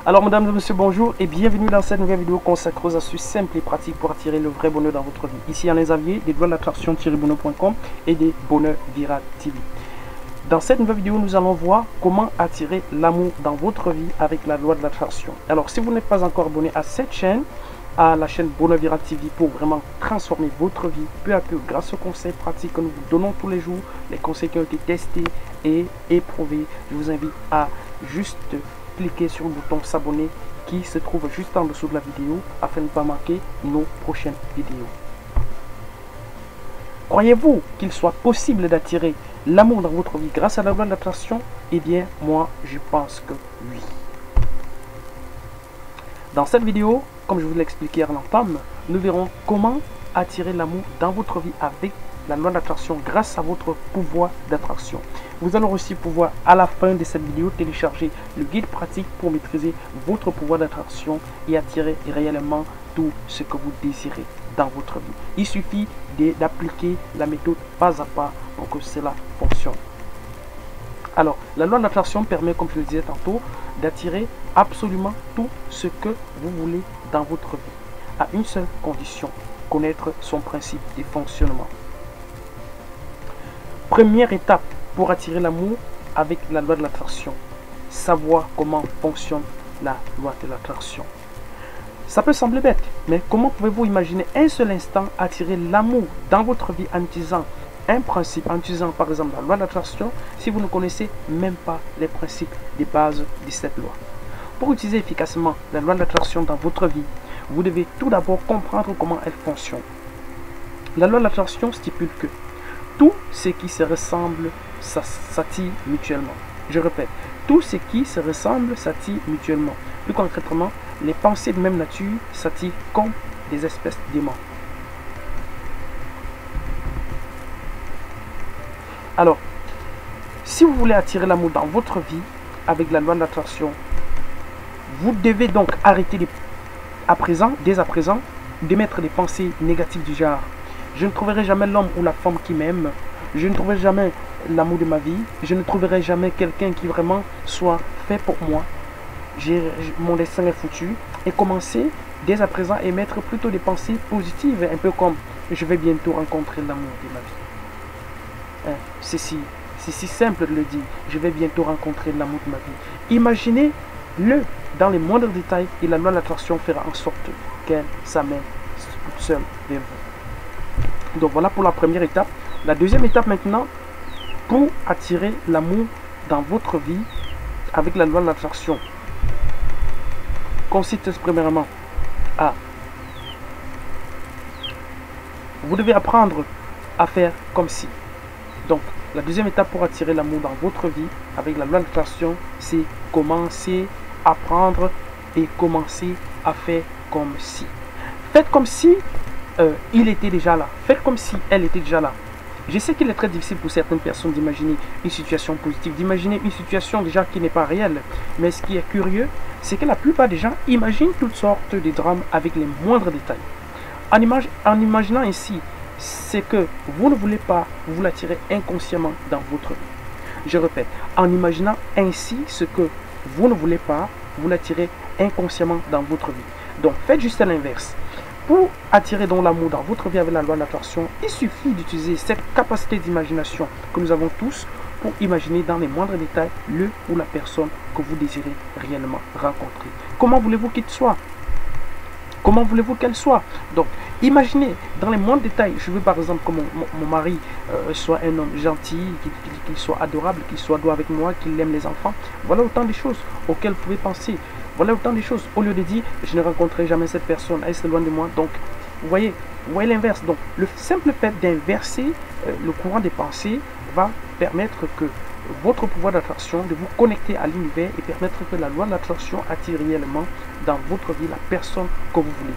Alors mesdames et messieurs, bonjour et bienvenue dans cette nouvelle vidéo consacrée aux astuces simples et pratiques pour attirer le vrai bonheur dans votre vie. Ici Alain Xavier des lois de l'attraction-bonheur.com et des Bonheur Viral TV. Dans cette nouvelle vidéo, nous allons voir comment attirer l'amour dans votre vie avec la loi de l'attraction. Alors si vous n'êtes pas encore abonné à cette chaîne, à la chaîne Bonheur Viral TV pour vraiment transformer votre vie peu à peu grâce aux conseils pratiques que nous vous donnons tous les jours, les conseils qui ont été testés et éprouvés, je vous invite à juste cliquez sur le bouton s'abonner qui se trouve juste en dessous de la vidéo afin de ne pas manquer nos prochaines vidéos. Croyez-vous qu'il soit possible d'attirer l'amour dans votre vie grâce à la loi de l'attraction? Eh bien, moi, je pense que oui. Dans cette vidéo, comme je vous l'ai expliqué à l'entame, nous verrons comment attirer l'amour dans votre vie avec la loi d'attraction grâce à votre pouvoir d'attraction. Vous allez aussi pouvoir à la fin de cette vidéo télécharger le guide pratique pour maîtriser votre pouvoir d'attraction et attirer réellement tout ce que vous désirez dans votre vie. Il suffit d'appliquer la méthode pas à pas pour que cela fonctionne. Alors, la loi de l'attraction permet, comme je le disais tantôt, d'attirer absolument tout ce que vous voulez dans votre vie, à une seule condition: connaître son principe de fonctionnement. Première étape pour attirer l'amour avec la loi de l'attraction: savoir comment fonctionne la loi de l'attraction. Ça peut sembler bête, mais comment pouvez-vous imaginer un seul instant attirer l'amour dans votre vie en utilisant un principe, en utilisant par exemple la loi de l'attraction, si vous ne connaissez même pas les principes de base de cette loi? Pour utiliser efficacement la loi de l'attraction dans votre vie, vous devez tout d'abord comprendre comment elle fonctionne. La loi de l'attraction stipule que tout ce qui se ressemble s'attire mutuellement. Je répète, tout ce qui se ressemble s'attire mutuellement. Plus concrètement, les pensées de même nature s'attirent comme des espèces d'aimants. Alors, si vous voulez attirer l'amour dans votre vie avec la loi de l'attraction, vous devez donc arrêter dès à présent d'émettre des pensées négatives du genre: je ne trouverai jamais l'homme ou la femme qui m'aime, je ne trouverai jamais l'amour de ma vie, je ne trouverai jamais quelqu'un qui vraiment soit fait pour moi, mon destin est foutu. Et commencer dès à présent à émettre plutôt des pensées positives, un peu comme: je vais bientôt rencontrer l'amour de ma vie. C'est si simple de le dire: je vais bientôt rencontrer l'amour de ma vie. Imaginez-le dans les moindres détails et la loi de l'attraction fera en sorte qu'elle s'amène toute seule vers vous. Donc voilà pour la première étape. La deuxième étape maintenant, pour attirer l'amour dans votre vie avec la loi de l'attraction, consiste premièrement à... vous devez apprendre à faire comme si. Donc la deuxième étape pour attirer l'amour dans votre vie avec la loi de l'attraction, c'est commencer à apprendre et commencer à faire comme si. Faites comme si il était déjà là. Faites comme si elle était déjà là. Je sais qu'il est très difficile pour certaines personnes d'imaginer une situation positive, d'imaginer une situation déjà qui n'est pas réelle. Mais ce qui est curieux, c'est que la plupart des gens imaginent toutes sortes de drames avec les moindres détails. En imaginant ainsi ce que vous ne voulez pas, vous l'attirez inconsciemment dans votre vie. Je répète, en imaginant ainsi ce que vous ne voulez pas, vous l'attirez inconsciemment dans votre vie. Donc faites juste l'inverse. Pour attirer donc l'amour dans votre vie avec la loi de l'attraction, il suffit d'utiliser cette capacité d'imagination que nous avons tous pour imaginer dans les moindres détails le ou la personne que vous désirez réellement rencontrer. Comment voulez-vous qu'il soit? Comment voulez-vous qu'elle soit? Donc, imaginez dans les moindres détails. Je veux par exemple que mon mari soit un homme gentil, qu'il soit adorable, qu'il soit doux avec moi, qu'il aime les enfants. Voilà autant de choses auxquelles vous pouvez penser. Voilà autant de choses. Au lieu de dire: je ne rencontrerai jamais cette personne, elle est loin de moi. Donc, vous voyez l'inverse. Donc, le simple fait d'inverser le courant des pensées va permettre que votre pouvoir d'attraction, de vous connecter à l'univers et permettre que la loi de l'attraction attire réellement dans votre vie la personne que vous voulez.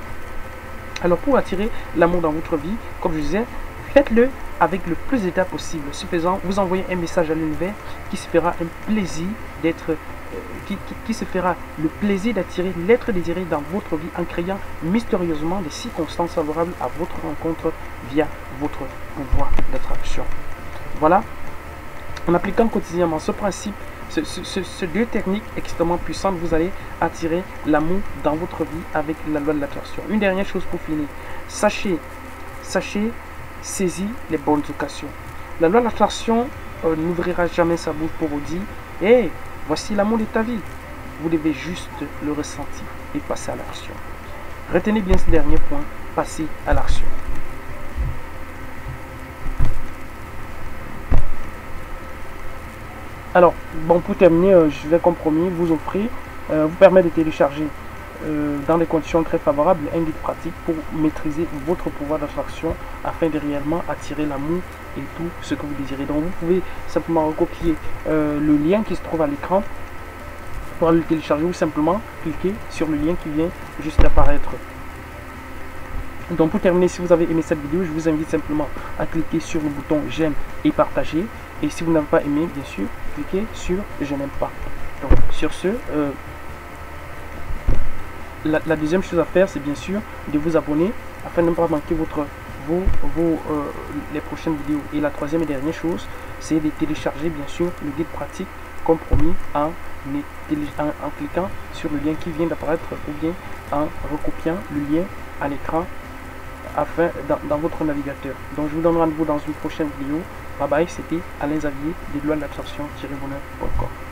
Alors pour attirer l'amour dans votre vie, comme je disais, faites-le avec le plus d'étapes possible. Ce faisant, vous envoyez un message à l'univers qui se fera un plaisir d'être, qui se fera le plaisir d'attirer l'être désiré dans votre vie en créant mystérieusement des circonstances favorables à votre rencontre via votre pouvoir d'attraction. Voilà. En appliquant quotidiennement ce principe, Ces deux techniques extrêmement puissantes, vous allez attirer l'amour dans votre vie avec la loi de l'attraction. Une dernière chose pour finir. Sachez, saisir les bonnes occasions. La loi de l'attraction n'ouvrira jamais sa bouche pour vous dire « Hey, voici l'amour de ta vie ». Vous devez juste le ressentir et passer à l'action. Retenez bien ce dernier point, passer à l'action. Alors, bon, pour terminer, je vais comme promis vous offrir, vous permettre de télécharger dans des conditions très favorables un guide pratique pour maîtriser votre pouvoir d'attraction afin de réellement attirer l'amour et tout ce que vous désirez. Donc, vous pouvez simplement recopier le lien qui se trouve à l'écran pour le télécharger ou simplement cliquer sur le lien qui vient juste d'apparaître. Donc pour terminer, si vous avez aimé cette vidéo, je vous invite simplement à cliquer sur le bouton j'aime et partager. Et si vous n'avez pas aimé, bien sûr, cliquez sur je n'aime pas. Donc sur ce, la deuxième chose à faire, c'est bien sûr de vous abonner afin de ne pas manquer les prochaines vidéos. Et la troisième et dernière chose, c'est de télécharger bien sûr le guide pratique comme promis en cliquant sur le lien qui vient d'apparaître ou bien en recopiant le lien à l'écran dans votre navigateur. Donc je vous donne rendez-vous dans une prochaine vidéo. Bye bye, c'était Alain Xavier des lois de l'attraction-bonheur.com.